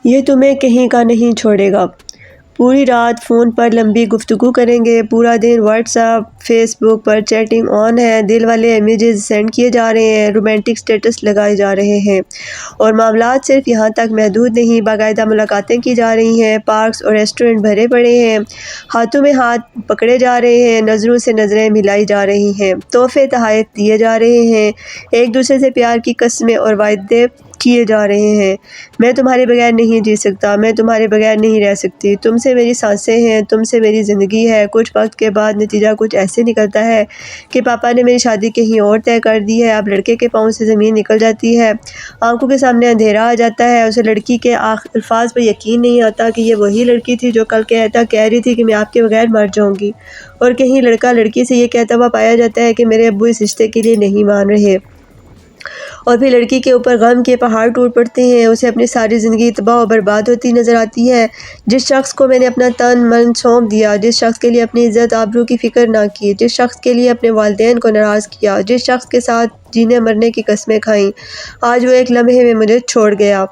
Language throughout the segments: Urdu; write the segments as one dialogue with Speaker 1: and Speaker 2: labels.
Speaker 1: یہ تمہیں کہیں کا نہیں چھوڑے گا۔ پوری رات فون پر لمبی گفتگو کریں گے، پورا دن واٹس ایپ فیس بک پر چیٹنگ آن ہے، دل والے امیجز سینڈ کیے جا رہے ہیں، رومانٹک سٹیٹس لگائے جا رہے ہیں، اور معاملات صرف یہاں تک محدود نہیں، باقاعدہ ملاقاتیں کی جا رہی ہیں، پارکس اور ریسٹورنٹ بھرے پڑے ہیں، ہاتھوں میں ہاتھ پکڑے جا رہے ہیں، نظروں سے نظریں ملائی جا رہی ہیں، تحفے تحائف دیے جا رہے ہیں، ایک دوسرے سے پیار کی قسمیں اور وعدے کیے جا رہے ہیں۔ میں تمہارے بغیر نہیں جی سکتا، میں تمہارے بغیر نہیں رہ سکتی، تم سے میری سانسیں ہیں، تم سے میری زندگی ہے۔ کچھ وقت کے بعد نتیجہ کچھ ایسے نکلتا ہے کہ پاپا نے میری شادی کہیں اور طے کر دی ہے۔ اب لڑکے کے پاؤں سے زمین نکل جاتی ہے، آنکھوں کے سامنے اندھیرا آ جاتا ہے، اسے لڑکی کے الفاظ پر یقین نہیں آتا کہ یہ وہی لڑکی تھی جو کل کہہ رہی تھی کہ میں آپ کے بغیر مر جاؤں گی، اور کہیں لڑکا لڑکی سے یہ کہتا ہوا پایا جاتا ہے کہ میرے ابو اس رشتے کے لیے نہیں مان رہے، اور پھر لڑکی کے اوپر غم کے پہاڑ ٹوٹ پڑتے ہیں، اسے اپنی ساری زندگی تباہ و برباد ہوتی نظر آتی ہے۔ جس شخص کو میں نے اپنا تن من سونپ دیا، جس شخص کے لیے اپنی عزت آبرو کی فکر نہ کی، جس شخص کے لیے اپنے والدین کو ناراض کیا، جس شخص کے ساتھ جینے مرنے کی قسمیں کھائیں، آج وہ ایک لمحے میں مجھے چھوڑ گیا۔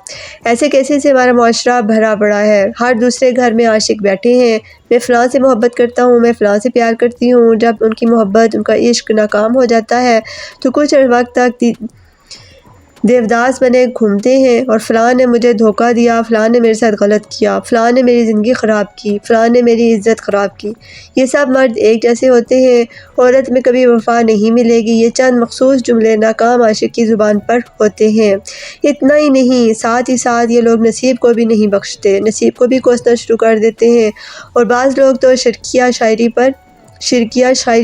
Speaker 1: ایسے کیسے سے ہمارا معاشرہ بھرا پڑا ہے، ہر دوسرے گھر میں عاشق بیٹھے ہیں، میں فلاں سے محبت کرتا ہوں، میں فلاں سے پیار کرتی ہوں۔ جب ان کی محبت، ان کا عشق ناکام ہو جاتا ہے تو کچھ وقت تک دیوداس بنے گھومتے ہیں، اور فلاں نے مجھے دھوکہ دیا، فلاں نے میرے ساتھ غلط کیا، فلاں نے میری زندگی خراب کی، فلاں نے میری عزت خراب کی۔ یہ سب مرد ایک جیسے ہوتے ہیں، عورت میں کبھی وفا نہیں ملے گی، یہ چند مخصوص جملے ناکام عاشق کی زبان پر ہوتے ہیں۔ اتنا ہی نہیں، ساتھ ہی ساتھ یہ لوگ نصیب کو بھی نہیں بخشتے، نصیب کو بھی کوسنا شروع کر دیتے ہیں، اور بعض لوگ تو شرکیہ شاعری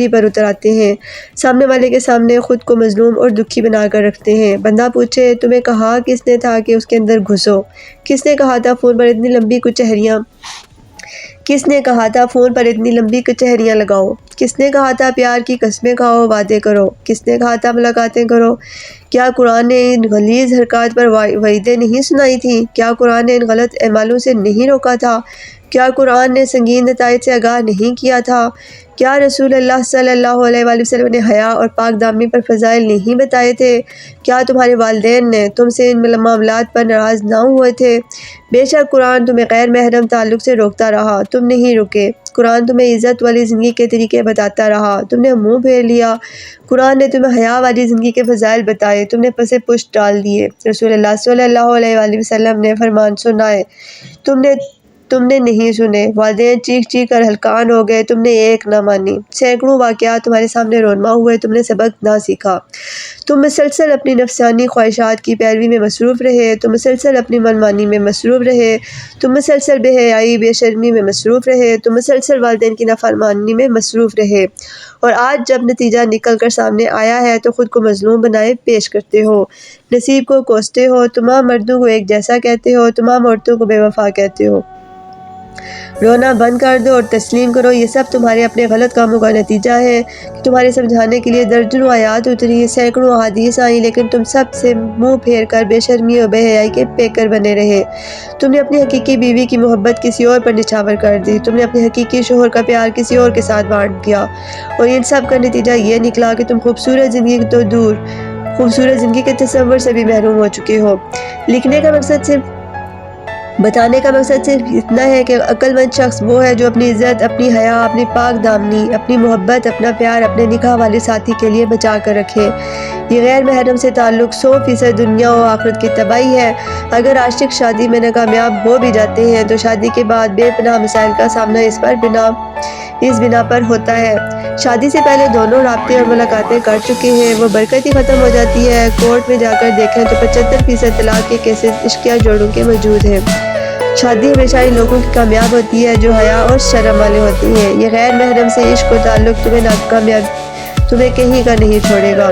Speaker 1: پر اتر آتے ہیں، سامنے والے کے سامنے خود کو مظلوم اور دکھی بنا کر رکھتے ہیں۔ بندہ پوچھے تمہیں کہا کس نے تھا کہ اس کے اندر گھسو، کس نے کہا تھا فون پر اتنی لمبی کچہریاں لگاؤ، کس نے کہا تھا پیار کی قسمیں کھاؤ، وعدے کرو، کس نے کہا تھا ملاقاتیں کرو؟ کیا قرآن نے ان غلیظ حرکات پر وعیدیں نہیں سنائی تھیں؟ کیا قرآن نے ان غلط اعمالوں سے نہیں روکا تھا؟ کیا قرآن نے سنگین نتائج سے آگاہ نہیں کیا تھا؟ کیا رسول اللہ صلی اللہ علیہ وآلہ وسلم نے حیا اور پاک دامنی پر فضائل نہیں بتائے تھے؟ کیا تمہارے والدین نے تم سے ان معاملات پر ناراض نہ ہوئے تھے؟ بے شک قرآن تمہیں غیر محرم تعلق سے روکتا رہا، تم نہیں رکے۔ قرآن تمہیں عزت والی زندگی کے طریقے بتاتا رہا، تم نے منہ پھیر لیا۔ قرآن نے تمہیں حیا والی زندگی کے فضائل بتائے، تم نے پسے پشت ڈال دیے۔ رسول اللہ صلی اللہ علیہ وآلہ وسلم نے فرمان سنائے، تم نے نہیں سنے۔ والدین چیخ چیخ کر ہلکان ہو گئے، تم نے ایک نہ مانی۔ سینکڑوں واقعات تمہارے سامنے رونما ہوئے، تم نے سبق نہ سیکھا۔ تم مسلسل اپنی نفسانی خواہشات کی پیروی میں مصروف رہے، تم مسلسل اپنی من مانی میں مصروف رہے، تم مسلسل بے حیائی بے شرمی میں مصروف رہے، تم مسلسل والدین کی نافرمانی میں مصروف رہے، اور آج جب نتیجہ نکل کر سامنے آیا ہے تو خود کو مظلوم بنائے پیش کرتے ہو، نصیب کو کوستے ہو، تمام مردوں کو ایک جیسا کہتے ہو، تمام عورتوں کو بے وفا کہتے ہو۔ رونا بند کر دو اور تسلیم کرو، یہ سب تمہارے اپنے غلط کاموں کا نتیجہ ہے کہ تمہارے سمجھانے کے لیے درجنوں آیات اتری، سینکڑوں احادیث آئیں، لیکن تم سب سے منہ پھیر کر بے شرمی اور بے حیائی کے پیکر بنے رہے۔ تم نے اپنی حقیقی بیوی کی محبت کسی اور پر نچھاور کر دی، تم نے اپنے حقیقی شوہر کا پیار کسی اور کے ساتھ بانٹ دیا، اور ان سب کا نتیجہ یہ نکلا کہ تم خوبصورت زندگی تو دور، خوبصورت زندگی کے تصور سے بھی محروم ہو چکے ہو۔ بتانے کا مقصد صرف اتنا ہے کہ عقل مند شخص وہ ہے جو اپنی عزت، اپنی حیا، اپنی پاک دامنی، اپنی محبت، اپنا پیار اپنے نکاح والے ساتھی کے لیے بچا کر رکھے۔ یہ غیر محرم سے تعلق 100% دنیا و آخرت کی تباہی ہے۔ اگر عاشق شادی میں ناکامیاب ہو بھی جاتے ہیں تو شادی کے بعد بے پناہ مسائل کا سامنا اس بنا پر ہوتا ہے۔ شادی سے پہلے دونوں رابطے اور ملاقاتیں کر چکے ہیں، وہ برکت ہی ختم ہو جاتی ہے۔ کورٹ میں جا کر دیکھیں تو 75% طلاق کے کیسز عشقیہ جوڑوں کے موجود ہیں۔ شادی ہمیشہ ان لوگوں کی کامیاب ہوتی ہے جو حیا اور شرم والے ہوتے ہیں۔ یہ غیر محرم سے عشق و تعلق تمہیں کہیں کا نہیں چھوڑے گا۔